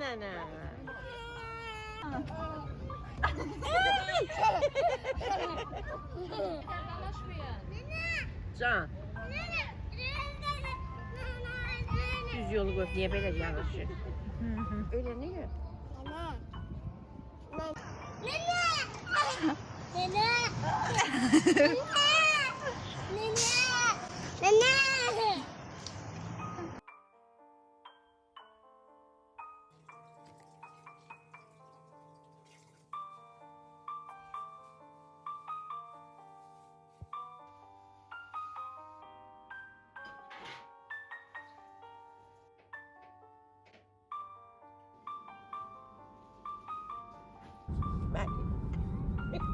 nənə. Can. Düz yolu qoyub niyə belə yanaşır? Öyle niyə?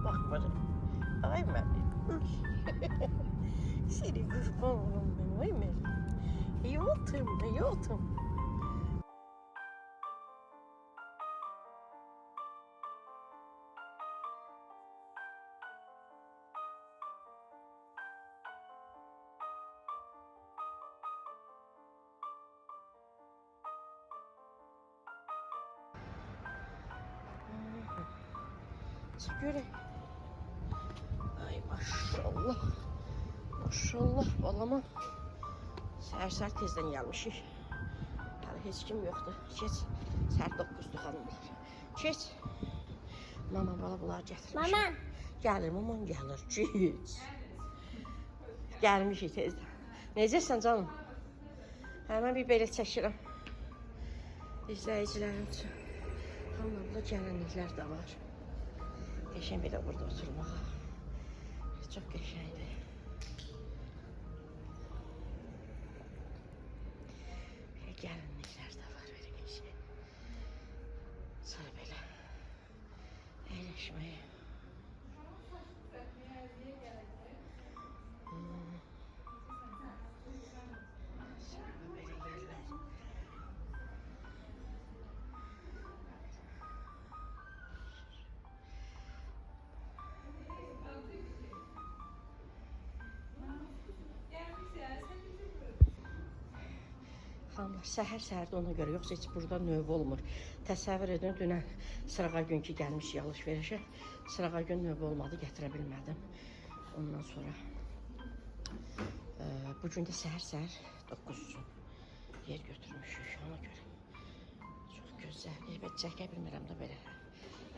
Bakma. Ay Melih. Seni kurban oğlum ben. Ay Melih. Hayatım. Göre. Ay maşallah. Maşallah balama. Səhər tezdən gəlmişik. Hələ heç kim yoxdur. Keç. Səhər 9-dur xanımlar. Keç. Mama bala bunları gətirmiş. Mama. Gəlir, maman gəlir. Keç. Gəlmişik tezdən. Necəsən canım? Həmən bir belə çəkirəm. İzləyicilərim üçün. Xanımlar gələnliklər də var. Geçen bile burada oturmağa. Çok geçeydi. Gelinlikler de var böyle geçen. Sonra böyle eğleşmeye. Sonra böyle yerler. Xanımlar, səhər-səhərdə ona görə, yoxsa heç burada növbə olmur. Təsəvvür edin, dünən sırağa gün ki gəlmişik alış-verişə. Sırağa gün növbə olmadı, gətirə bilmədim. Ondan sonra bugün də səhər-səhər 9 üçün yer götürmüşük ona görə. Çox gözəl. Evet, çəkə bilmirəm də belə.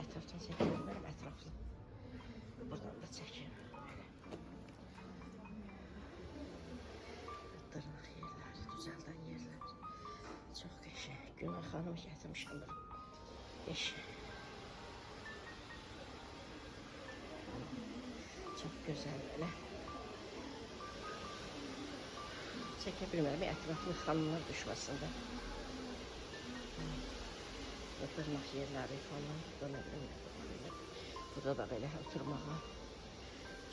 Ətrafdan çəkə bilmirəm, ətraflı. Buradan da çəkəm. Dırnaq yerləri, düzəldən yerlər. Çox qəşəng. Günay xanım gətirmişəm bunu. Qəşəng. Çox gözəl belə. Çəkə bilmirəm, ətraflı xanımlar düşməsində. Dırnaq yerləri falan. Dönə bilmirəm. Burada da belə oturmağa.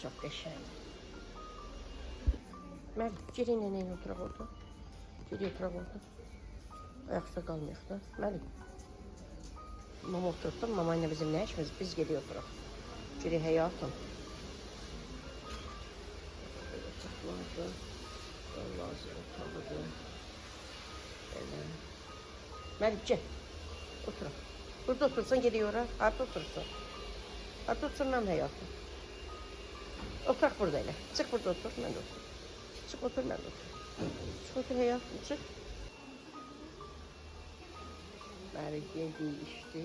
Çox qəşəng. Mən girin nənəyə oturaq orada. Geri oturaq orada. Ayaqda qalmayaq da. Mənim. Mama oturdum. Mama ilə bizim nə işimiz? Biz geri oturaq. Geri həyatım. Böyle topladı. Lazım oturdu. Böyle. Mənim gel. Oturaq. Burada otursan geri ora. Harada otursun. Harada otursun mən həyatım. Oturaq burada elə. Çıx burada otur. Mən də otur. Çık otur ben otur. Çık otur hayatım çık. Bari yedi içti.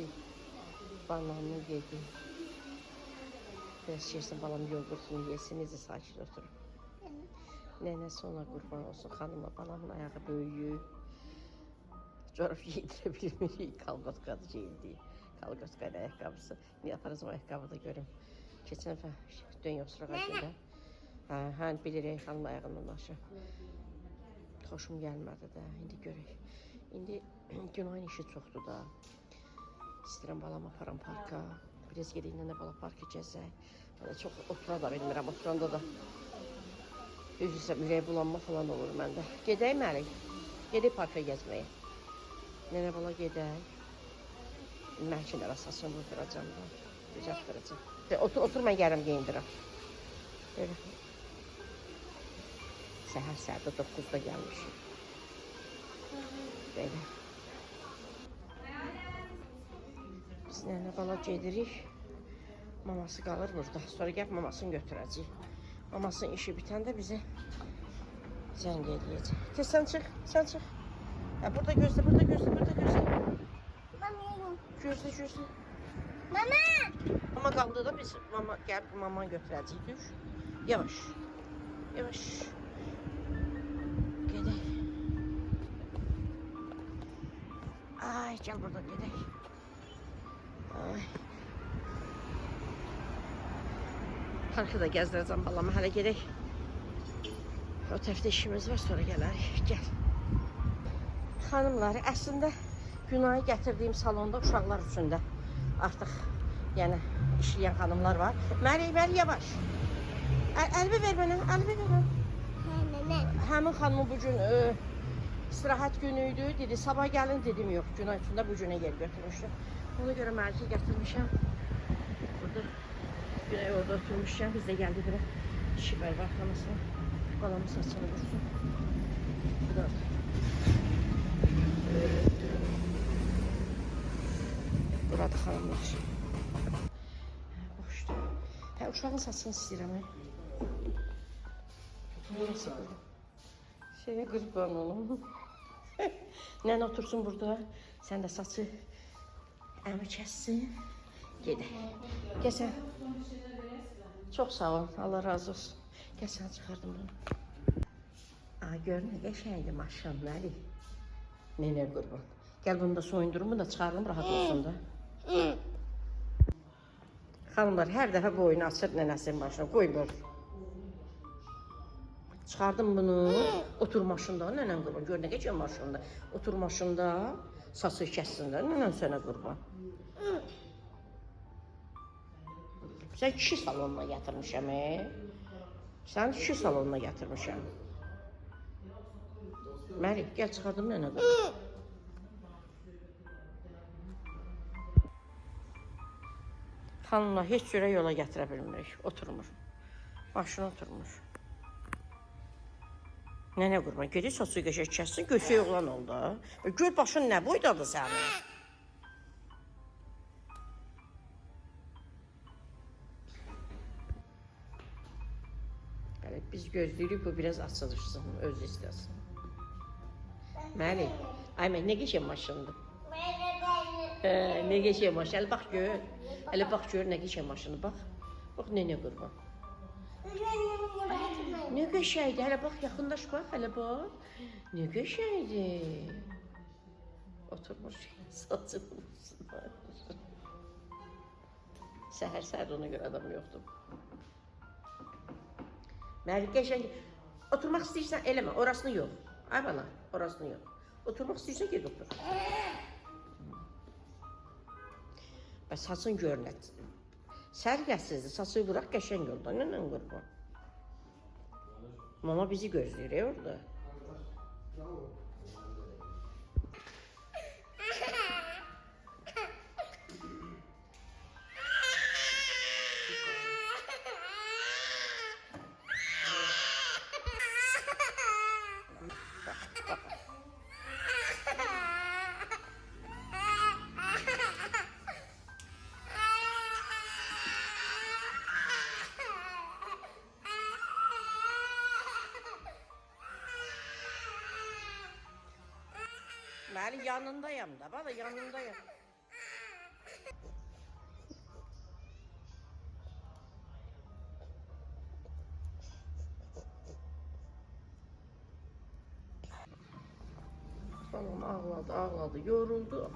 Bananı yedi. Biraz yersin balam yoğurtunu yesin. Nezi sakin oturun. Nənəsi ona qurban olsun. Xanımla balamın ayağı böyüyü. Corab yedirə bilmirik. Kalqotqadı geyildi. Kalqotqadı ayaqqabısı. Niyə aparacam ayaqqabı da görüm. Keçən dəfə dön yoxsura qarşında. Hə, bilirik xanım ayağından aşağı. Xoşum gəlmədi də. İndi görək. İndi Günayın işi çoxdur da. İstəyirəm balamı aparam parka. Biraz gedək nənə bala parka gəzək. Mən çox otura da bilmirəm. Oturanda da üzrsə ürək bulanma falan olur məndə. Gedək Məlik. Gedək parka gəzməyə. Nənə bala gedək. Məlkin arasasını vurduracam da. Düzəltdirəcəm. Otur mən gəlirəm geyindirəm. Belə. Səhər-səhərdə 9-da gəlmişik. Belə. Biz nənə bala gedirik. Maması qalır burada. Sonra gəlib mamasını götürəcəyik. Mamasının işi bitəndə bizə zəng eləyəcək. Tez sən çıx, sən çıx. Ya burada gözlə, burada gözlə, burada gözlə. Gözlə, gözlə. Mama! Mama qaldı da biz gəlib mamanı götürəcəyik. Düş. Yavaş. Yavaş. Gedək. Ay, gəl buradan gedək. Ay. Parkı da gəzdirəcəm balamı, hələ gedək. O tərəfdə işimiz var, sonra gələrik. Gəl. Xanımlar, əslində Günayı gətirdiyim salonda uşaqlar üçün də artıq yəni işləyən xanımlar var. Məri, yavaş. Əlbi ver mənə, əlbi ver mənə. Həmin xanımın bugün istirahət günü idi. Dedi, sabah gəlin dedim, yox. Günay üçün də bu günə yer götürmüşdüm. Ona görə Məriki gətirmişəm. Burada Günay orada oturmuşken biz de geldik buraya. İşi var anasına. Balamın saçını vursun. Burada. Burada xanımlar. Boşdur. Hə, uşağın saçını istəyirəm. Şeyə qurban olum. Nənə otursun burada. Sən də saçı əmi kəssin. Gedək. Gəl sən. Çox sağ ol. Allah razı olsun. Gəl sən çıxardım bunu. Aa, gör nə qəşəngdir maşın, Əli. Nənə qurban. Gəl bunu da soyundurum, bunu da çıxardım, rahat olsun da. Xanımlar, hər dəfə bu oyunu açır nənəsinin başına, qoymur. Çıxardım bunu, otur maşında, nənən qurban. Gör nə keçən maşında. Otur maşında, sası kəssin də, nənən sənə qurban. Sən kişi salonuna yatırmışam, Sən kişi salonuna yatırmışam. Məli, gəl çıxardım nənə qurban. Xanımla heç cürə yola gətirə bilmirik, oturmur. Maşına oturmuş. Nənə qurban, gedir saçı qəşək kəssin, göçək oğlan oldu. Gör başın nə boydadır sənin? Bəli, biz gözləyirik, bu biraz açılışsın, özü istəsin. Məli, ay mən nə qəşək maşındır? Ne geçiyor maşın? Hele bak gör. Hele bak gör ne geçiyor maşını bak. Bak ne kurban. Ne geçeydi? Hele bak yakınlaş bak hele bak. Ne geçeydi? Oturmuş saçını vursunlar. Səhər ona göre adam yoktu. Məlik geçen oturmak istiyorsan eleme. Orasını yok. Ay bana orasını yok. Oturmak istiyorsan git otur. Və saçın görünət. Sərgəsizdir, saçı bıraq qəşəng oldu. Nənən qurban. Mama bizi gözləyir orada. Ben yanındayım da, bana yanındayım. Balam ağladı, yoruldu.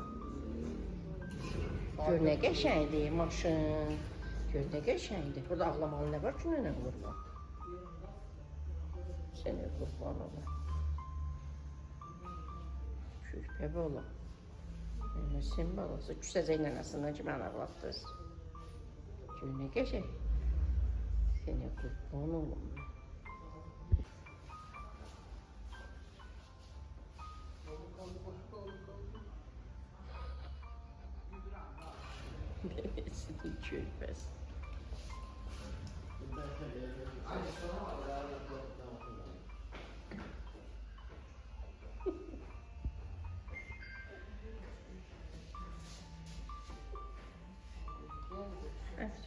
Gör nə qəşəngdir maşın. Gör nə qəşəngdir. Burada ağlamalı nə var ki, nənə qurban? Sənə qurban ola. Köpək ola. Nənəsin balası. Küsəcək nənəsindən ki, mən ağlatdız. Gör nə qəşəng. Sənə qurban olum. Bebesinin körpəsi.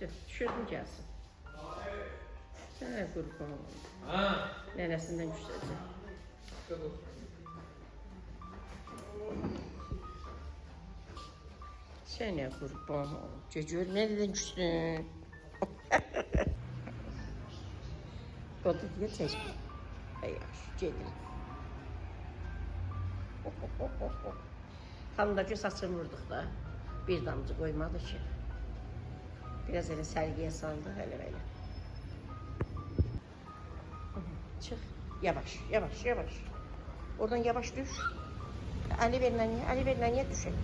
Götür. Düşürdüm gelsin. Sənə qurban olum. Nənəsindən güçləcək. Sənə qurban olum. Gör, nədən güçlün? O da deyə çək. Yaxşı, gedir. Xanımdakı saçını vurduq da. Bir damcı qoymadı ki. Biraz elə sərgiyə saldı, elə. Çıx. Yavaş, yavaş, yavaş. Oradan yavaş düş. Əli ver nənəyə düşək.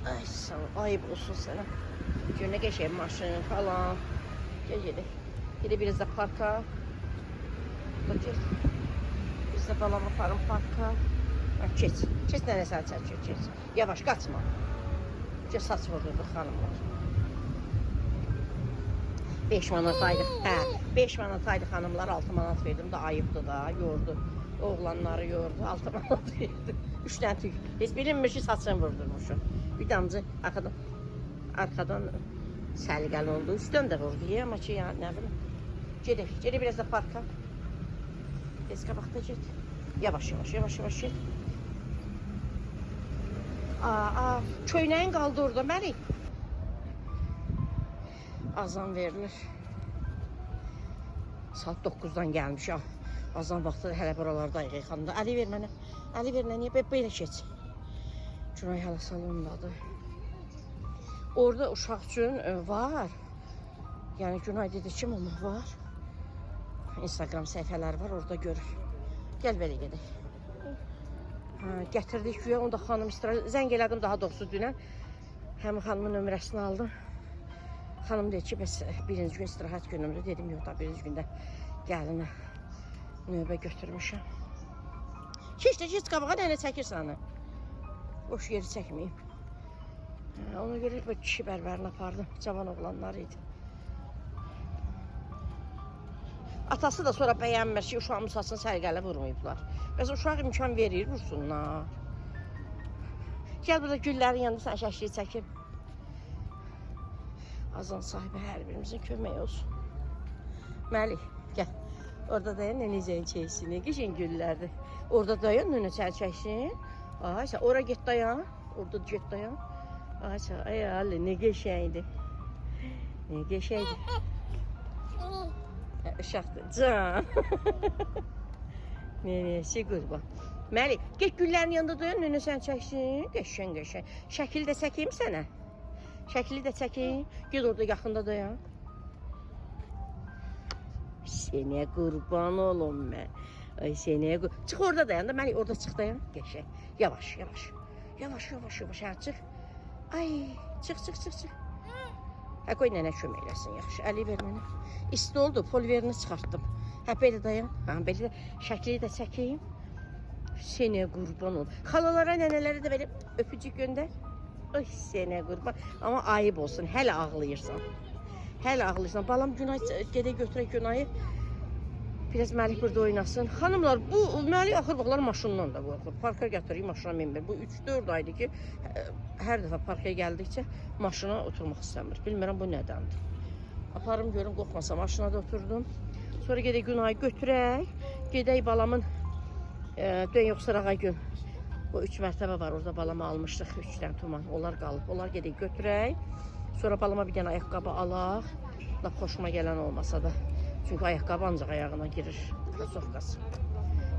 Ay, sağ ol. Ayıb olsun sənə. Gör, nə qəşəng maşın falan. Gedək. Gedək biraz da parka. Get. Biz də balamı aparım parka. Keç. Keç nənə sən çəkir, keç. Yavaş, qaçma. Gör, saç vurduq xanımlar. 5 manat aydıq. 5 manat aydıq xanımlar, 6 manat verdim də ayıbdır da, yordu. Oğlanları yordu, 6 manat verdim. 3 dənə tük. Heç bilinmir ki, saçını vurdurmuşum. Bir damcı arkadan səliqəli oldu. Üstdən də vurdu, amma ki, yəni, nə bilim. Gedək biraz da parka. Biz qabaqda get. Yavaş, get. Köynəyin qaldı orada, Məlik. Azan verilir. Saat 9-dan gəlmiş. Azan vaxtı hələ buralardayıq yıxanda. Əli ver mənə. Əli ver mənə. Belə keç. Günay hələ salondadır. Orada uşaq üçün var. Yəni Günay dedi ki, mama var. Instagram səhifələri var, orada görür. Gəl belə gedək. Gətirdik güya, onu da xanım istirahət. Zəng elədim daha doğrusu dünən. Həmin xanımın nömrəsini aldım. Xanım dedi ki, bəs birinci gün istirahət günümdür. Dedim, yox da birinci gündə gəlinə növbə götürmüşəm. Keç qabağa, nənə çəkir səni. Boş yeri çəkməyim. Ona görə bu kişi bərbərini apardım. Cavan oğlanlar idi. Atası da sonra bəyənmir ki, uşağımın saçını sərgələ vurmayıblar. Bəs uşaq imkan verir, vursunlar. Gəl burada güllərin yanında sən şəkli çəkib. Azan sahibi hər birimizin kömək olsun. Məlik, gəl. Orada dayan, nənəcəyin çəksin. Qəşəng güllərdir. Orada dayan, nənə çəksin. Ay, sən ora get dayan. Orada get dayan. Ay, sən, ay, Ali, nə qəşəngdir. Nə qəşəngdir. Uşaqdır, can. Nənəsi qurban. Məlik, get güllərin yanında dayan, nənə sən çəksin. Qəşəng. Şəkili də çəkeyim sənə. Şəkili də çəkeyim. Get orada yaxında dayan. Sənə qurban olum mən. Ay, sənə qurban. Çıx orada dayan da, Məlik orada çıx dayan. Qəşəng. Yavaş. Yavaş, hə, çıx. Ay, çıx. Hə, qoy nənə kömək eləsin, yaxşı. Əli ver mənə. İsti oldu, polverini çıxartdım. Hə, belə dayan. Belə şəkili də çəkeyim. Sənə qurban olum. Xalalara, nənələrə də belə öpücük göndər. Ay, sənə qurban. Amma ayıb olsun, hələ ağlayırsan. Balam Günay gedək götürək Günayı. Biraz Məlik burada oynasın. Xanımlar, bu Məlik axır vaxtlar maşından da qorxur. Parka gətirik, maşına minmir. Bu 3-4 aydır ki, hər dəfə parka gəldikcə maşına oturmaq istəmir. Bilmirəm bu nədəndir. Aparım görüm, qorxmasa maşına da oturdum. Sonra gedək Günayı götürək. Gedək balamın dön yox sırağa gün. Bu 3 mərtəbə var, orada balama almışdıq 3 dənə tuman. Onlar qalıb. Onlar gedək götürək. Sonra balama bir dənə ayaqqabı alaq. Lap xoşuma gələn olmasa da. Çünki ayaqqabı ancaq ayağına girir. Krasovkası.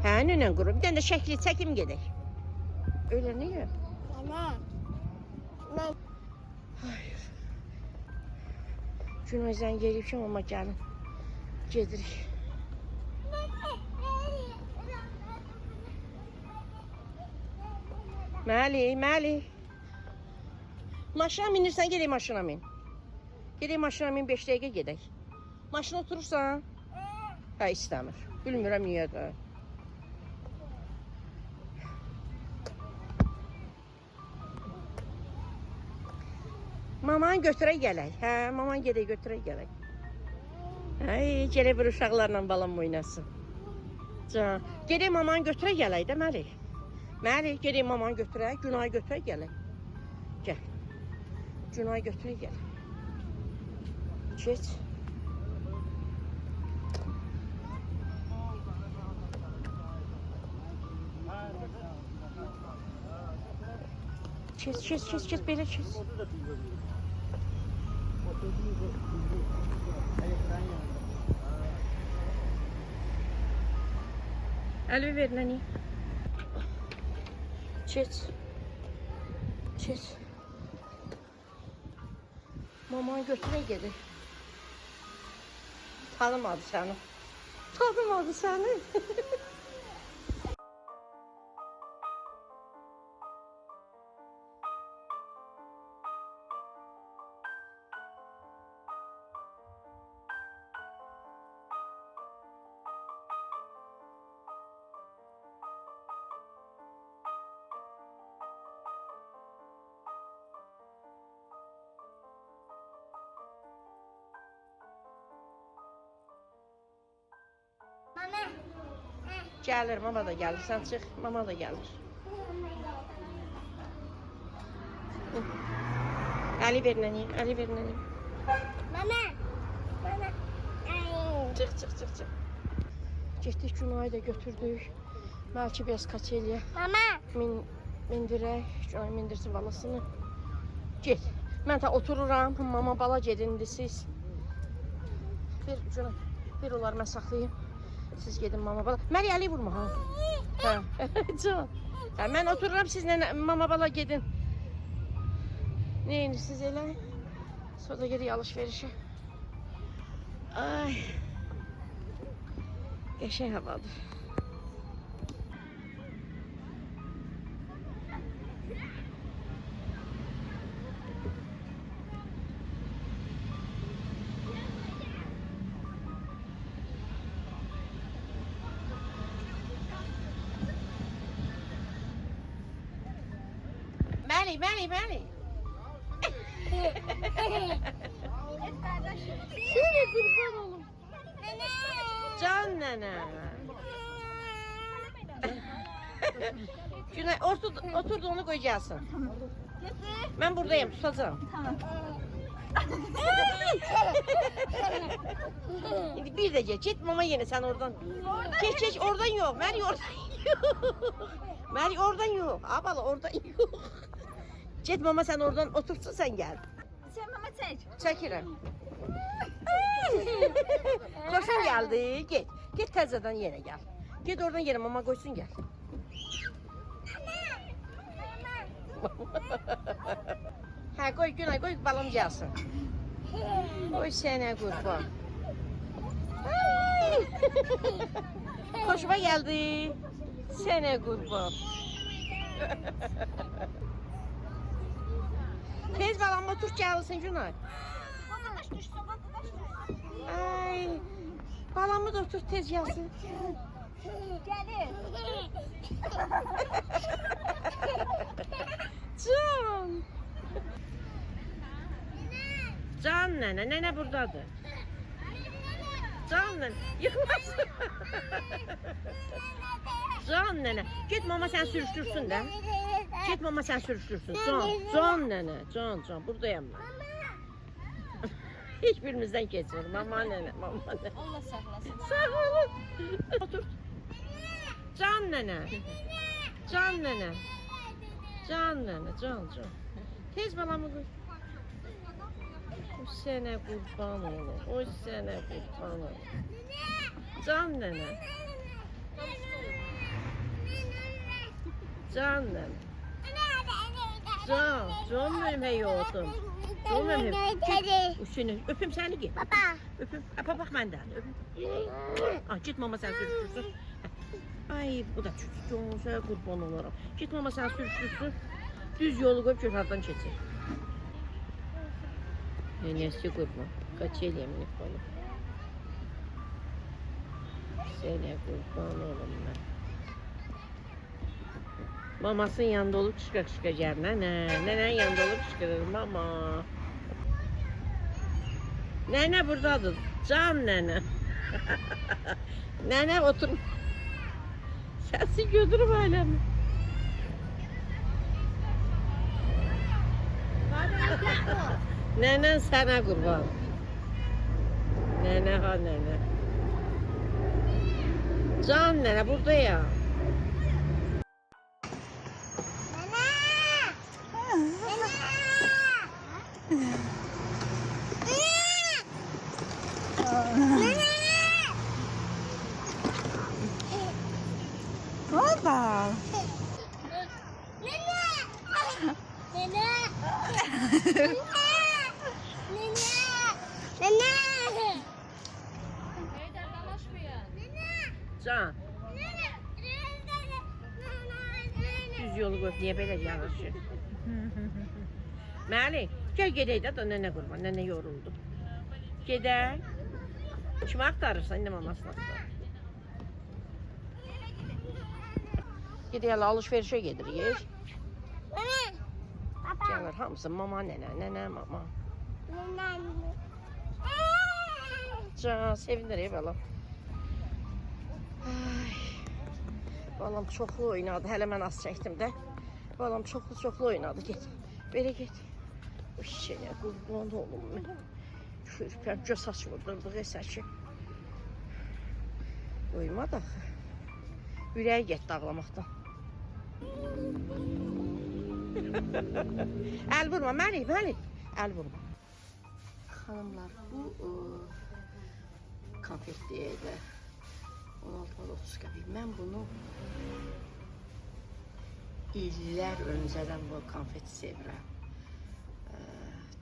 Hə, nənən quru. Bir dənə də şəkli çəkim gedək. Öyle niyə? Hayır. Günay zəng eləyib amma gəlin. Gedirik. Məlik. Maşına minirsən, gedək maşına min. Gedək maşına min, 5 dəqiqə gedək. Maşına oturursan? Hə, istəmir. Bilmirəm niyə də. Maman götürək gələk. Hə, maman gedək götürək gələk. Ay, gələk bir uşaqlarla balam oynasın. Can, gedək maman götürək gələk də Məlik. Gedək maman götürək, Günayı götürək gələk. Gəl. Cunay götürə gəl. Keç. Keç, belə keç. Əlvi ver nəni. Keç. Maman götürə gedir. Tanımadı səni. Gəlir, mama da gəlir. Sən çıx, mama da gəlir. Əli ver nəni, Əli ver nəni. Mama. Çıx. Getdik Günayı da götürdük. Belki biraz kaçeliyə. Mama. Mindirək, Günay mindirsin balasını. Get. Mən də otururam, mama bala gedin siz. Bir Günay, bir onlar mən saxlayayım. Siz gedin mama bala. Məri Əli vurma ha. Can. Mən otururam sizlə mama bala gedin. Ne inirsiniz elə? Sonra gedirik alışverişe. Ay. Qəşəng havadır. Məli. Seni kurban olum. Can nene. Günay otur da onu koyacaksın. Ben buradayım, tutacağım. Tamam. Şimdi bir de geç mama yine sen oradan. Geç oradan yok. Meri oradan yok. Meri oradan yok. Abala oradan yok. Get mama sen oradan otursun sen gel. Sen mama çek. Çekirim. Koşun geldi. Git tezeden yine gel. Git oradan yine mama koysun gel. Ha koy Günay koy balım gelsin. Koy sene kurban. Hoşuma geldi. Sene kurban. Tez balam otur gelsin Günay. Ay, balamı da otur tez gelsin. Gelir. Can. Can nene buradadır. Can nene yıkmasın. Can nene git mama sen sürüştürsün de. Git mama sen sürüştürsün. Can nene can buradayım ben. Hiçbirimizden geçiyorum. Mama nene. Allah saklasın. Sağ olun. Otur. Can nene. Can. Tez balamı koy. O sene kurban olur. O sene kurban olur. Can nene. Can nene. Can benim hayatım. Can benim. Seni öpüm seni git. Baba. Öpüm. Bak benden. Öpüm. Git mama sen sürüştürsün. Ay bu da çok güzel kurban olurum. Git mama sen sürüştürsün. Düz yolu koyup köşardan geçir. Nenesi kurban. Kaç el yeminlik balık. Sene kurban oğlum ben. Mamasının yanında olup çıkacağım. Nenen yanında olup çıkarırım mama. Nene buradadır. Can nene. Nene otur. Sesi götürüp öyle mi? Nenen sana kurban. Nene ha nene. Can nene burada ya. Baba. Can. Düz yolu koyup niye böyle yanaşır? Meli, gel gedək də nene kurban, nene yoruldu. Gedək. Kimi aktarırsan, indi mamasına aktar. Gedək hələ alışverişə gedirik. Gəlir hamısı mama nene, nene mama. Can, sevinir balam. Ay. Balam çoxlu oynadı, hələ mən az çəkdim də. Balam çoxlu oynadı, get. Belə get. O şişəyə qurban olum mən. Körpən göz açmırdırdıq əsəki. Uymadı axı. Ürəyi getdi ağlamaqdan. Əl vurma, Məli. Əl vurma. Xanımlar, bu konfet deyək də. 16-30 qəpik. Mən bunu illər öncədən bu konfeti sevirəm.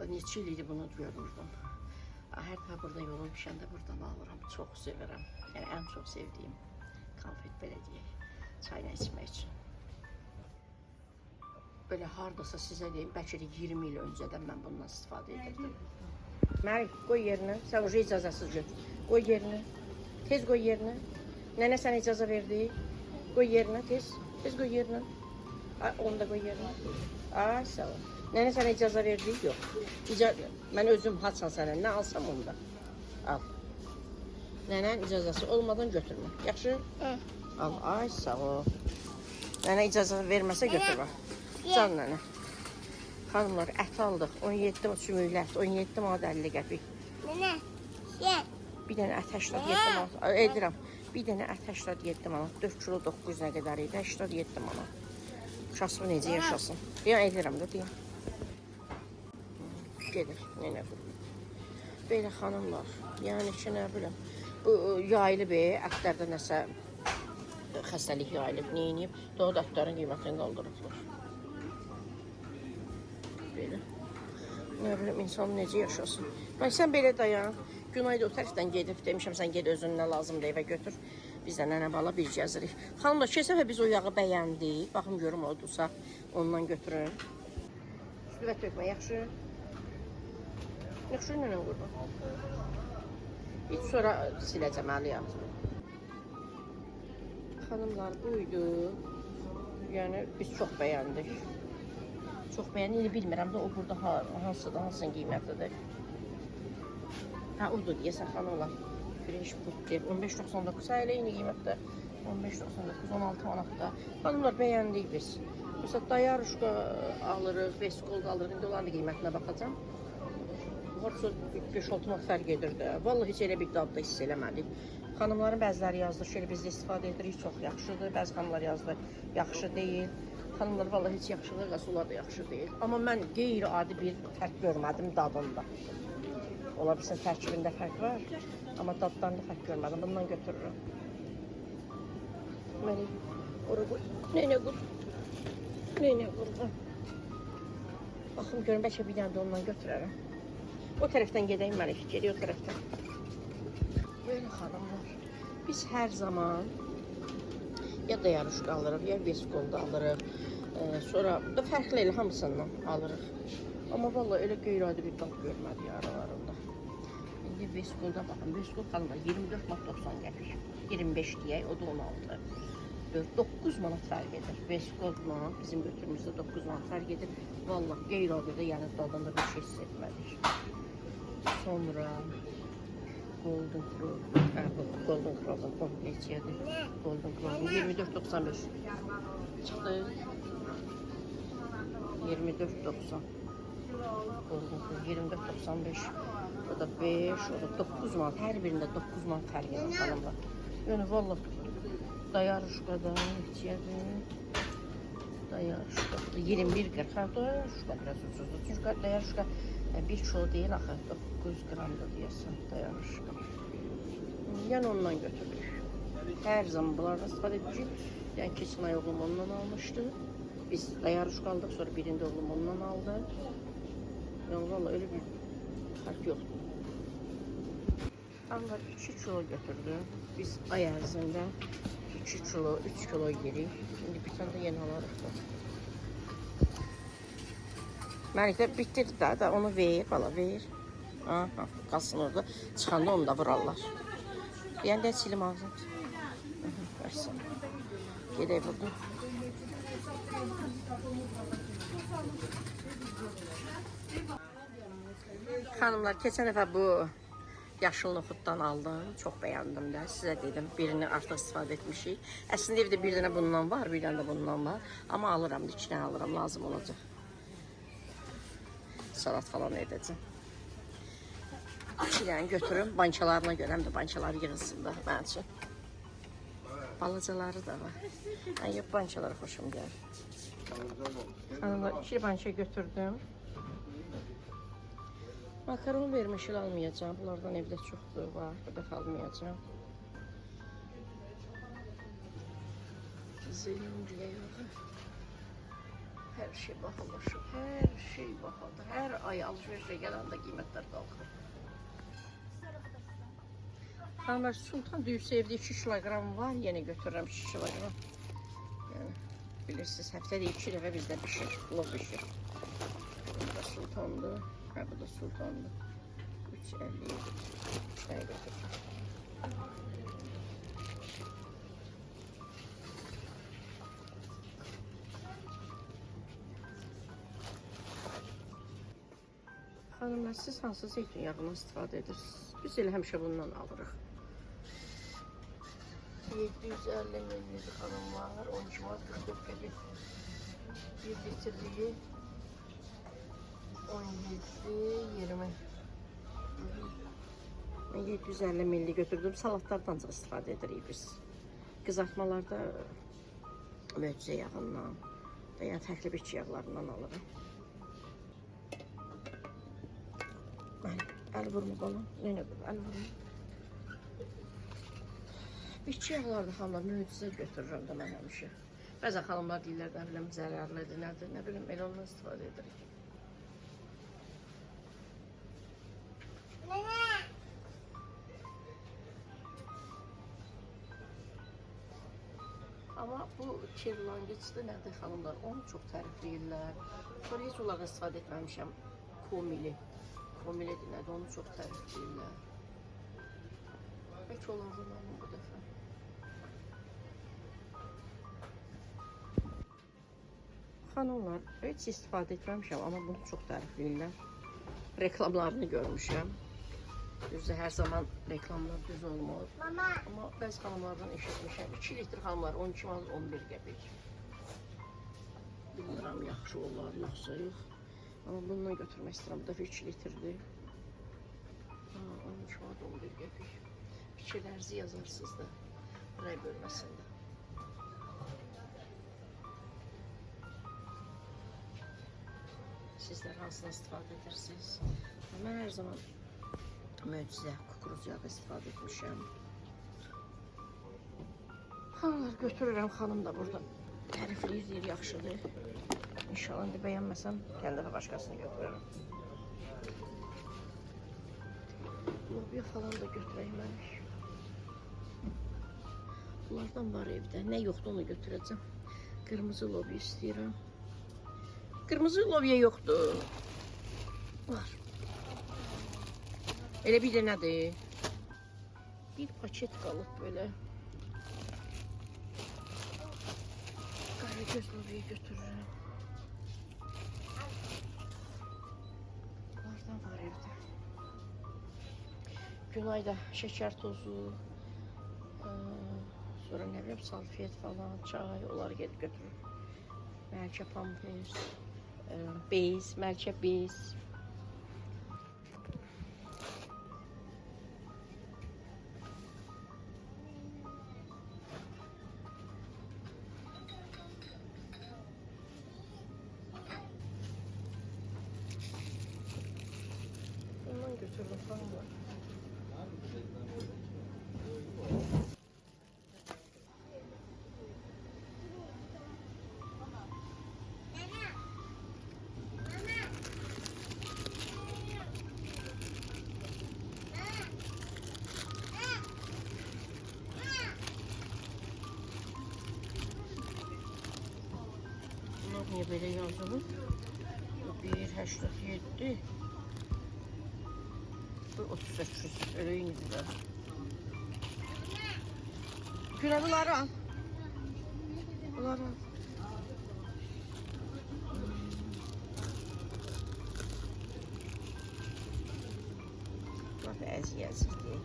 Neçə il idi bunu görmürdüm. Hər dəfə burada yolum düşəndə buradan alıram. Çox sevirəm. Yəni ən çox sevdiyim konfet belə deyək. Çayla içmək üçün. Belə hardasa sizə deyim, bəlkə də 20 il öncədən mən bundan istifadə edirdim. Məlik, qoy yerinə. Sən uca icazəsiz götür. Qoy yerinə. Tez qoy yerinə. Nənə sənə icazə verdi. Qoy yerinə, tez. Tez qoy yerinə. Onu da qoy yerinə. Ay, sağ ol. Nənə sənə icazə verdi? Yox. Mən özüm haçan sənə. Nə alsam onu da. Al. Nənənin icazəsi olmadan götürmə. Yaxşı? Al. Ay, sağ ol. Nənə icazə verməsə götürmə. Can nənə. Xanımlar, ət aldıq. 17 sümüklü ət. 17 manat 50 qəpik. Nənə, ye. Bir dənə ət 87 manat. Edirəm. Bir dənə ət 87 manat. 4 kilo 900 nə qədər idi? 87 manat. Kasımı necə yaşasın? Deyən edirəm də, deyən. Gedir, nənə bu. Belə xanımlar, yəni ki, nə biləm. Bu yaylı bir ətlərdə nəsə xəstəlik yayılıb, neyiniyib? Doğru ətlərin qiymətini qaldırıblar. Belə. Nə biləm, insan necə yaşasın? Sən belə dayan. Günay da o tərəfdən gedib, demişəm, sən ged özün nə lazımdır evə götür. Biz də nənə bala bir gəzirik. Xanımlar, keçən biz o yağı bəyəndik. Baxım, görüm oldusa, ondan götürün. Üstüvə tökmə, yaxşı? Yaxşı, nənə qurban. Hiç sonra siləcəm əliyat. Xanımlar, buydu. Yəni, biz çox bəyəndik. Çox bəyəndik, bilmirəm də o burada hansıdır, hansının qiymətidir. Ha, odur deyəsən xanımlar. Fresh put deyir. 15.99 hələ eyni qiymətdə. 15.99, 16 manatda. Xanımlar, bəyəndik biz. Məsələn, dayarışqa alırıq, veskold alırıq. İndi onların da qiymətinə baxacam. Harca 5-6 manat fərq edir də. Vallahi heç elə bir dadda hiss eləmədik. Xanımların bəziləri yazdı, şöyle biz də istifadə edirik, çox yaxşıdır. Bəzi xanımlar yazdı, yaxşı deyil. Xanımlar vallahi heç yaxşıdır, qasular da yaxşı deyil. Amma mən qeyri-adi bir fərq görmədim dadında. Ola bilsin tərkibində fərq var, amma dadlarında fərq görmədim. Bundan götürürüm. Məni oraya qoy. Neyinə qoy. Neyinə qoy. Baxım görün, bəlkə bir dənə də ondan götürərəm. O tərəfdən gedəyim Məlik, gediyor o tərəfdən. Böyle xanımlar, biz hər zaman ya da yarışqa alırıq, ya veskolda alırıq. Sonra da fərqli elə hamısından alırıq. Amma vallahi elə qeyri-adi bir dad görmədik aralarında. İndi veskolda baxın, veskol xanımlar 24 manat 90 qəpik. 25 deyək, o da 16. 9 manat fərq edir. Veskolla bizim götürümüzdə 9 manat fərq edir. Vallahi qeyri-adi də yəni dadında bir şey hiss etmədik. Sonra Golden Crow, Golden Crow'un kompleksiyadır. Golden Crow'un 24.95 çıxdı. 24.90. Gördüğünüz gibi 24.95. O da 5, o da 9 manat. Hər birində 9 manat fərqi var xanımlar. Yəni valla dayarışqada neçədir? Dayarışqa 21.40. Ha, dayarışqa biraz ucuzdur. Çünki dayarışqa 1 kilo deyil axı, 900 qramda deyəsən dayarışqa. Yəni ondan götürürük. Hər zaman bunlardan istifadə etmişik. Yəni keçən ay oğlum ondan almışdı. Biz dayarışqa aldıq, sonra birində oğlum ondan aldı. Yəni valla öyle bir fark yoxdur. Onlar 2 kilo götürdü. Biz ay ərzində 2 kilo, 3 kilo yedik. Şimdi bir tane de yeni alarıq da. Məlikdə bitirdi da onu ver, bala ver. Aha, qalsın orada. Çıxanda onu da vurarlar. Yəni də silim ağzını. Versin. Gedək burada. Xanımlar, keçən dəfə bu yaşıl noxuddan aldım. Çox bəyəndim də. Sizə dedim, birini artıq istifadə etmişik. Əslində evdə bir dənə bundan var, bir dənə də bundan var. Amma alıram, 2 dənə alıram, lazım olacaq. Salat falan edəcəm. 2 dənə götürüm, bançalarına görə, həm də bançaları yığılsın da mənim üçün. Balacaları da var. Ay, bançaları xoşum gəlir. Xanımlar, 2 bança götürdüm. Makaron vermişil almayacağım. Bunlardan evdə çoxdur, var. Bu dəfə almayacağım. Zeyinliyə yağı. Hər şey bahalaşıb. Hər şey bahadır. Hər ay alışverişə gələndə qiymətlər qalxır. Xanımlar, Sultan düyüsü evdə 2 kilogram var. Yenə götürürəm 2 kilogram. Yəni, bilirsiniz, həftədə 2 dəfə bizdə pişir. Lov pişir. Bu da Sultandır. Ha, bu da Sultandır. 3.50 çay götürürüm. Xanımlar, siz hansı zeytun yağından istifadə edirsiniz? Biz elə həmişə bundan alırıq. 750 ml xanım var. 12 manat 44 qəpik. 1 litrliyi 17-20. Ben 750 ml götürdüm. Salatlardan da istifadə edirik biz. Qızartmalarda möcüzə yağından və ya fərqli bitki yağlarından alırım. Əl vurma bana. Yenə əl vurma. Bitki yağlarda xanımlar möcüzə götürürəm də mən həmişə. Bəzən xanımlar deyirlər, nə bilim, zərərlidir, nədir, nə bilim, elə ondan istifadə edirik. Amma bu kirlangiçdə nədir xanımlar, onu çox tərifləyirlər. Sonra heç onlardan istifadə etməmişəm. Komili. Komilidir nədir, onu çox tərifləyirlər. Bəlkə onlardan alım bu dəfə. Xanımlar, heç istifadə etməmişəm, amma bunu çox tərifləyirlər. Reklamlarını görmüşəm. Düzdür, hər zaman reklamlar düz olmaz. Mama. Amma bəzi xanımlardan eşitmişəm. 2 litr xanımlar 12 manat 11 qəpik. Bilmirəm, yaxşı olar, yoxsa yox. Amma bundan götürmək istəyirəm. Bu dəfə 2 litrdir. 13 manat 11 qəpik. Fikirlərinizi yazarsınız da rəy bölməsində. Sizlər hansına istifadə edirsiniz? Mən hər zaman möcüzə kukuruz yağı istifadə etmişəm. Xanımlar, götürürəm, xanım da burada tərifləyir, yaxşıdır. İnşallah indi bəyənməsəm, gəlin dəfə başqasını götürürəm. Lobiya falan da götürəyim. Bunlardan var evdə. Nə yoxdur onu götürəcəm. Qırmızı lobiya istəyirəm. Qırmızı lobiya yoxdur. Var. Elə bir dənədir. Bir paket qalıb belə. Qaragöz lobiya götürürəm. Bunlardan var evdə. Günayda şəkər tozu, sonra nə bileyim salfet falan, çay, onları gedib götürürüm. Bəlkə pampers. Bez, mərkə bez. Bundan götürdüm xanımlar. Bunlar niye böyle yazılır? 1,87. Bu 38. Öyle İngilizce. Güle bunları al. Bunları al. Bak əziyyəzdir.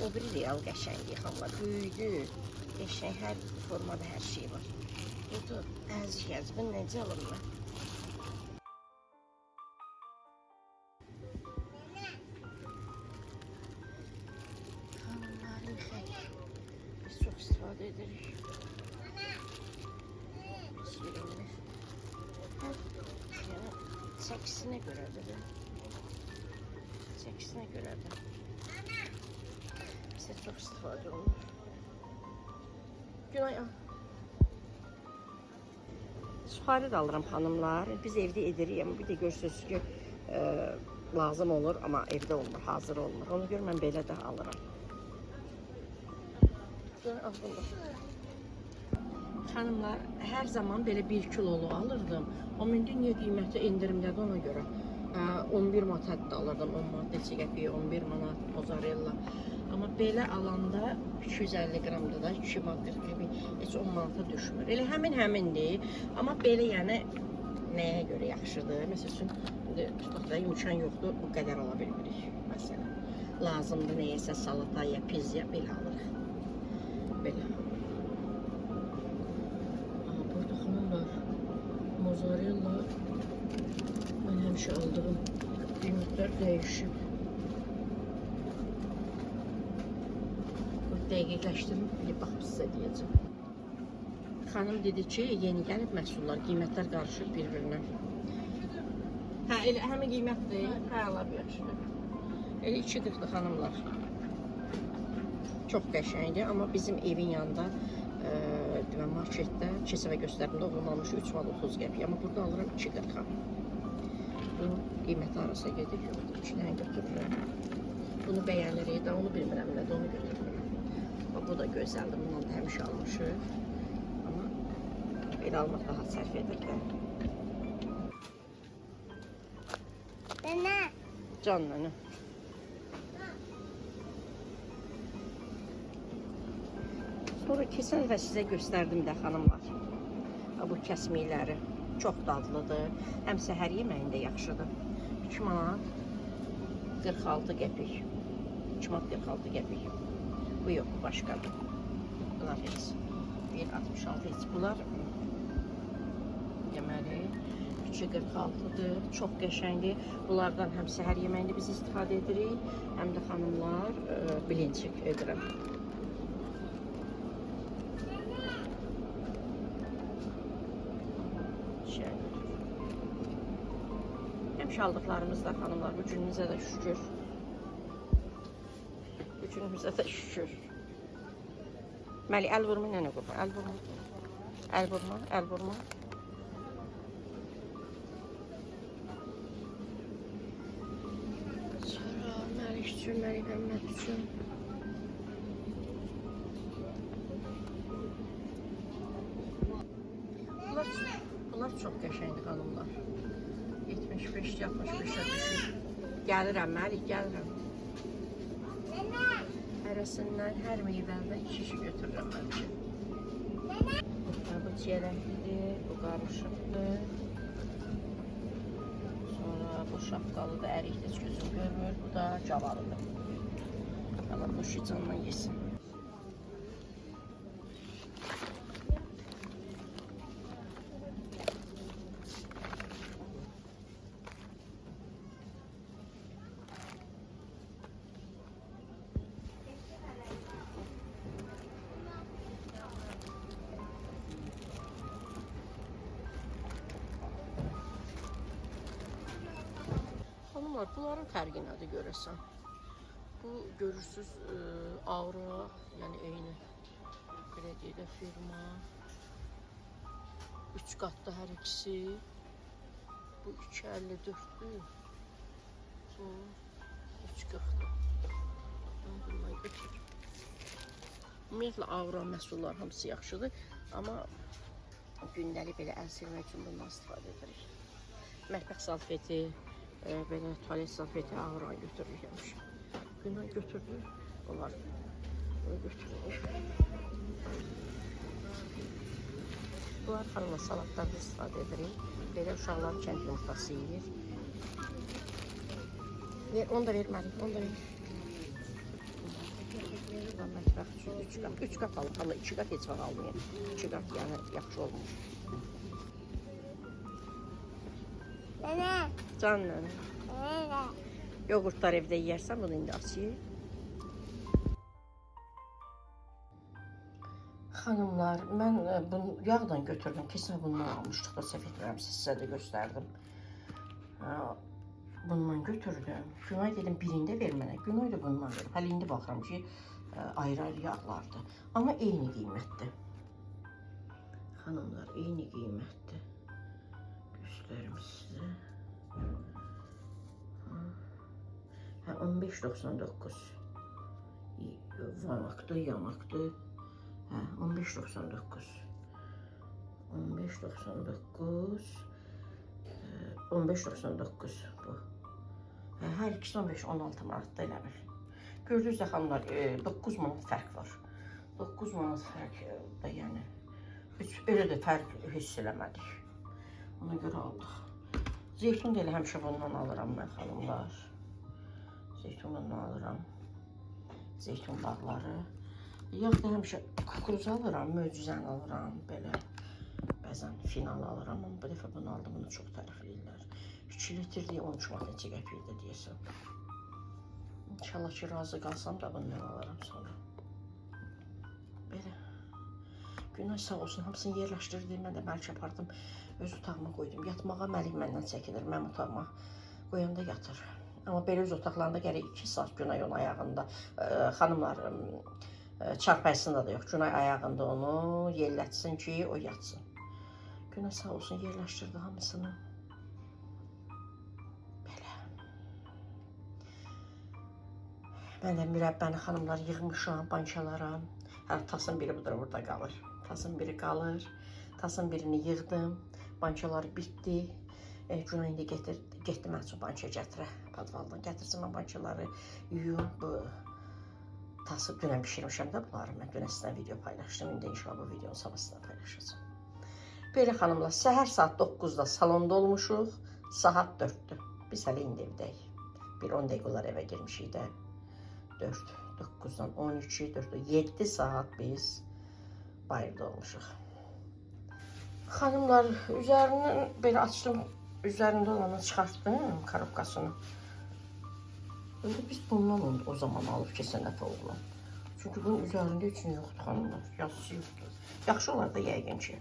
O biri real qəşəngdir xanımlar. Büyüdü. Qəşəng hər formada hər şey var. Budur əziyyəz. Bu necə alım mən? Xanımların xəyi. Biz çox istifadə edirik. Sürünür. Hər yəni çəkisinə görədir. Çəkisinə görədir. Bizdə çox istifadə olunur. Günay al. Suxarı da alıram xanımlar. Biz evdə edirik, amma bir də görürsünüz ki, lazım olur, amma evdə olmur, hazır olmur. Ona görə mən belə də alıram. Al bunu. Xanımlar, hər zaman belə 1 kilolu alırdım. Amma indi niyə qiyməti endirimdədir ona görə. 11 manat da alırdım, 10 manat neçə qəpiyə, 11 manat mozzarella. Amma belə alanda 250 qramda da 2 manat 40 qəpik, heç 10 manata düşmür. Elə həmindir, amma belə yəni nəyə görə yaxşıdır? Məsəl üçün, tutaq da imkan yoxdur, bu qədər ala bilmirik. Məsələn, lazımdır nəyəsə salataya, pizzaya belə alırıq. Belə. Burada xanımlar, mozzarella mən həmişə aldığım qiymətlər dəyişib. Dəqiqləşdirib, bir baxıb sizə deyəcəm. Xanım dedi ki, yeni gəlib məhsullar, qiymətlər qarışıb bir-birinə. Hə, elə həmin qiymətdir. Hə, ala yaxşıdır. Elə 2.40-dır xanımlar. Çox qəşəngdir, amma bizim evin yanında marketdə keçəvə göstərimdə oğlum almış 3 manat 30 qəpik, amma burada alıram 2.40-a. Bu qiyməti arası gedir, yoxdur, içindən götürürəm. Bunu bəyənirik də, onu bilmirəm nədir, onu götürürəm. Bu da gözəldir, bundan da həmişə almışıq. Amma belə almaq daha sərf edir də. Nənə. Can nənə. Sonra keçən dəfə sizə göstərdim də xanımlar. Bu kəsmikləri çox dadlıdır. Həm səhər yeməyində yaxşıdır. 2 manat 46 qəpik. 2 manat 46 qəpik. Bu yox, bu başqadır. Bunlar heç 1.66 heç. Bunlar deməli 2.46-dır. Çox qəşəngdir. Bunlardan həm səhər yeməyində biz istifadə edirik, həm də xanımlar bilinçik edirəm. Həmişə aldıqlarımızda xanımlar, bu günümüzə də şükür. Bu günümüzə də şükür. Məli, əl vurma, nənə qurban, əl vurma. Əl vurma, əl vurma. Sonra Məlik üçün, Məlik Məmməd üçün. Bunlar çox qəşəngdir xanımlar. 75-65'e düşür. Gəlirəm Məlik, gəlirəm. Hərəsindən hər meyvədən 2 kişi götürürəm mən üçün. Bu çiyələklidir, bu qarışıqdır. Sonra bu şapkalıdır, ərikdir, heç gözüm görmür. Bu da cavalıdır. Allah bu şicanla yesin. Xanımlar, bunların fərqi nədir görəsən? Bu görürsüz Aura, yəni eyni belə deyək də firma. 3 qatda hər ikisi. Bu 2.54'dür. Bu 3.40'dır. Bunları götür. Ümumiyyətlə Aura məhsullar hamısı yaxşıdır, amma gündəlik belə əl silmək üçün bundan istifadə edirik. Mətbəx salfeti, belə tualet salfeti Aura götürürük həmişə. Bundan götürdük, onlar götürürük. Bunlar xanımla salatlarda istifadə edirik. Belə uşaqlar kənd yumurtası yeyir. Ver, onu da verməli, onu da ver. Mətbəx üçün 3 qat alıb, amma 2 qat heç vaxt almayın. 2 qat yəni yaxşı olmuş. Nene. Can nənə. Nene. Yoğurtlar evdə yeyərsən, bunu indi açayım. Xanımlar, mən bunu yağdan götürdüm. Kesin bundan almışdıq da, səhv etmirəmsə sizə də göstərdim. Bundan götürdüm. Günay dedim birində ver mənə. Günay da bundan verir. Hələ indi baxıram ki, ayrı-ayrı yağlardır. Amma eyni qiymətdir. Xanımlar, eyni qiymətdir. Göstərim sizə. 15.99. Vanaqdır, yanaqdır. 15.99. 15.99. 15.99 bu. Hər ikisi 15-16 manatda elə bil. Gördünüz də xanımlar, 9 manat fərq var. 9 manat fərq da yəni. Elə də fərq hiss eləmədik. Ona görə aldıq. Zeytun da elə həmişə bundan alıram mən xanımlar. Zeytun bundan alıram. Zeytun bağları. Yağ da həmişə kukuruzu alıram, möcüzəni alıram, belə. Bəzən final alıram, amma bu dəfə bunu aldım, bunu çox tərifləyirlər. 2 litr deyə 13 manat neçə qəpikdə deyəsən. İnşallah ki, razı qalsam da bundan alaram sonra. Belə. Günay sağ olsun, hamısını yerləşdirdi, mən də bəlkə apardım, öz otağıma qoydum. Yatmağa Məlik məndən çəkilir, mənim otağıma qoyanda yatır. Amma belə öz otaqlarında gərək 2 saat Günay onun ayağında. Xanımlar, çarpayısında da yox, Günay ayağında onu yerlətsin ki, o yatsın. Günay sağ olsun, yerləşdirdi hamısını. Belə. Mən də mürəbbəni xanımlar yığmışam bankalara. Tasın biri budur, burada qalır. Tasın biri qalır. Tasın birini yığdım. Bankaları bitdi. Günay indi getdi mən üçün banka gətirə. Padvaldan gətirsin mən bankaları yuyum. Bu tası dünən bişirmişəm də bunları. Mən dünən sizdən video paylaşdım. İndi inşallah bu videonun sabahısında paylaşacağım. Belə xanımlar, səhər saat 9-da salonda olmuşuq. Saat 4-dür. Biz hələ indi evdəyik. Bir 10 dəqiqə olar evə girmişik də. 4, 9-dan 12, 4, 7 saat biz bayırda olmuşuq. Xanımlar, üzərini belə açdım. Üzərində olanı çıxartdım, karobkasını. Öyle biz bundan o zaman alıb keçən dəfə oğlan. Çünki bunun üzərində üçün yoxdur xanımlar, yazısı yoxdur. Yaxşı olar da yəqin ki,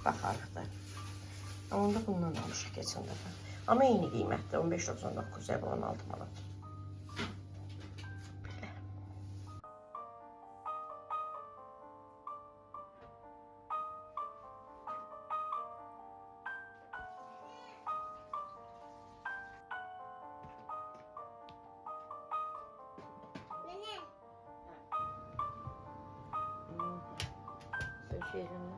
baxarıq da. Amma onda bundan almışıq keçən dəfə. Amma eyni qiymətdir, 15.99 ya, 16 manat. Belə. Nene. Öz yerini.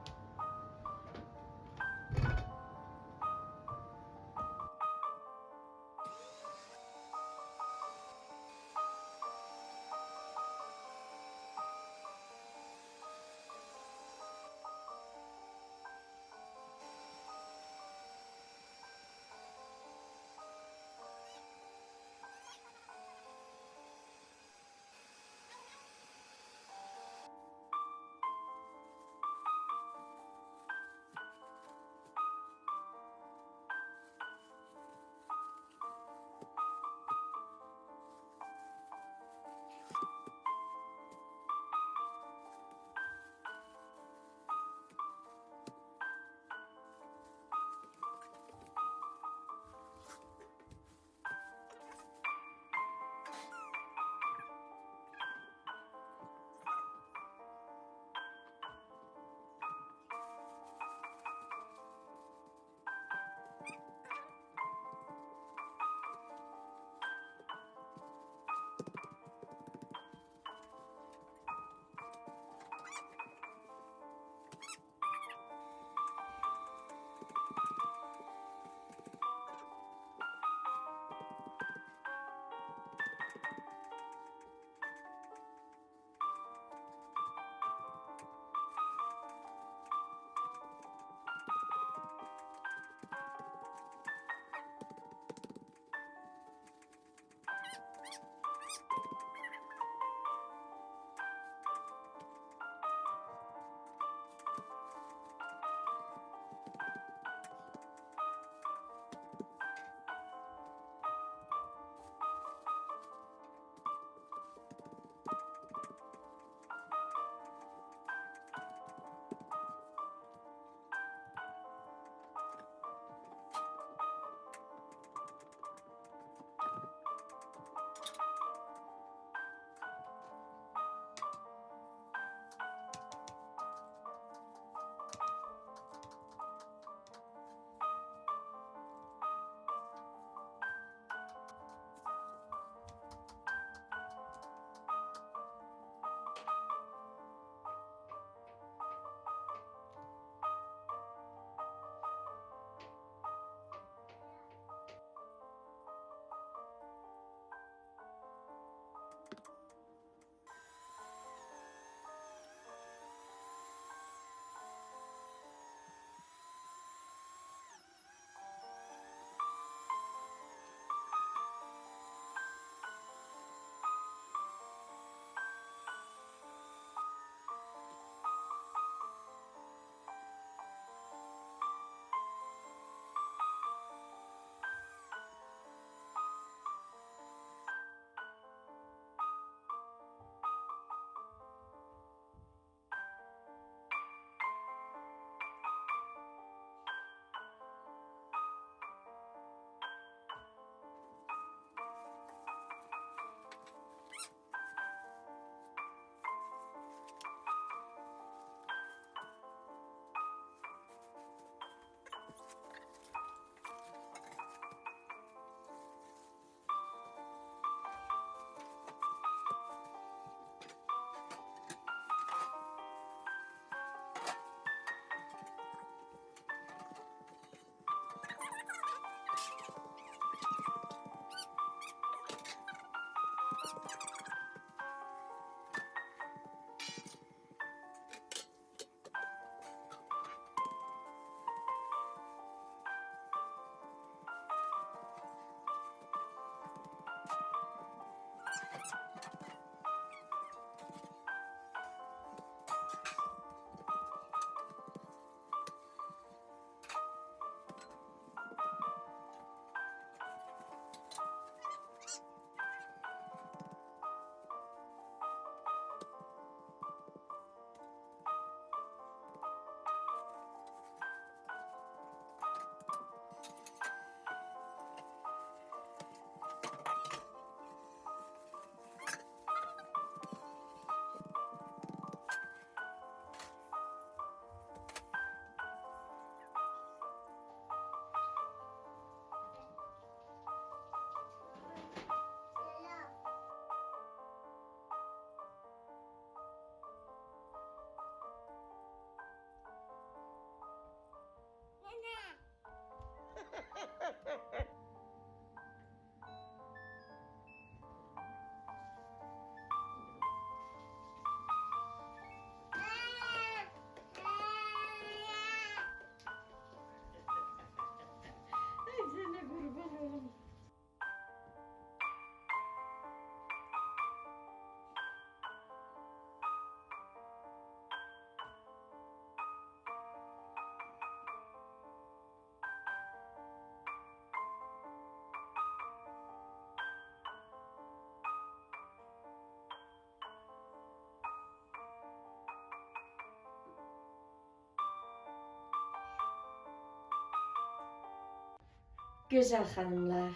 Gözəl xanımlar,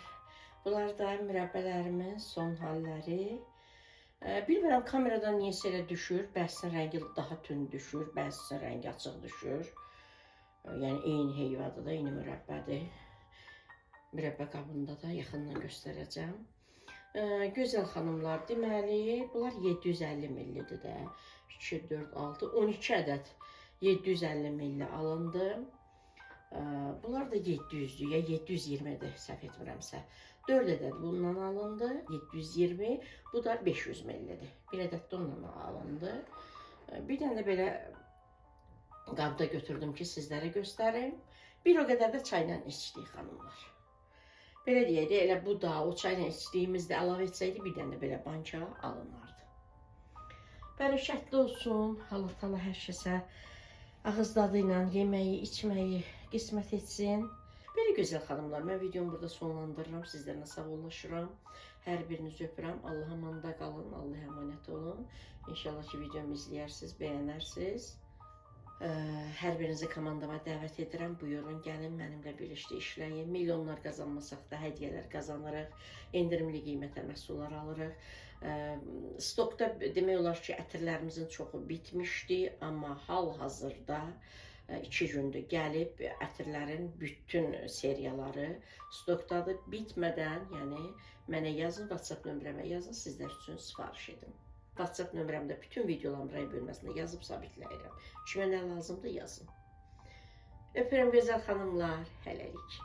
bunlar da mürəbbələrimin son halləri. Bilmirəm kameradan niyəsə elə düşür, bəzisinin rəngi daha tünd düşür, bəzisinin rəngi açıq düşür. Yəni eyni heyvadır da, eyni mürəbbədir. Mürəbbə qabında da yaxından göstərəcəm. Gözəl xanımlar, deməli, bunlar 750 millidir də. 2, 4, 6, 12 ədəd 750 milli alındı. Bunlar da 700'dür, ya 720'dir, səhv etmirəmsə. 4 ədəd bundan alındı, 720, bu da 500 millidir. Bir ədəd də ondan alındı. Bir dənə də belə qabda götürdüm ki, sizlərə göstərim. Bir o qədər də çayla içdik xanımlar. Belə deyək də, elə bu da, o çayla içdiyimizdə əlavə etsəydi, bir dənə də belə banka alınardı. Bərəkətli olsun, Allah təala hər kəsə ağız dadı ilə yeməyi, içməyi qismət etsin. Belə gözəl xanımlar, mən videomu burada sonlandırıram. Sizlərlə sağollaşıram. Hər birinizi öpürəm. Allah amanında qalın, Allah əmanət olun. İnşallah ki, videomu izləyərsiniz, bəyənərsiniz. Hər birinizi komandama dəvət edirəm. Buyurun, gəlin, mənimlə birlikdə işləyin. Milyonlar qazanmasaq da hədiyyələr qazanırıq. Endirimli qiymətə məhsullar alırıq. Stokda demək olar ki, ətirlərimizin çoxu bitmişdi, amma hal-hazırda 2 gündür gəlib ətirlərin bütün seriyaları stokdadır. Bitmədən, yəni mənə yazın, WhatsApp nömrəmə yazın, sizlər üçün sifariş edim. WhatsApp nömrəmdə bütün videolarımı rəy bölməsində yazıb sabitləyirəm. Kimə nə lazımdır yazın. Öpürəm gözəl xanımlar, hələlik.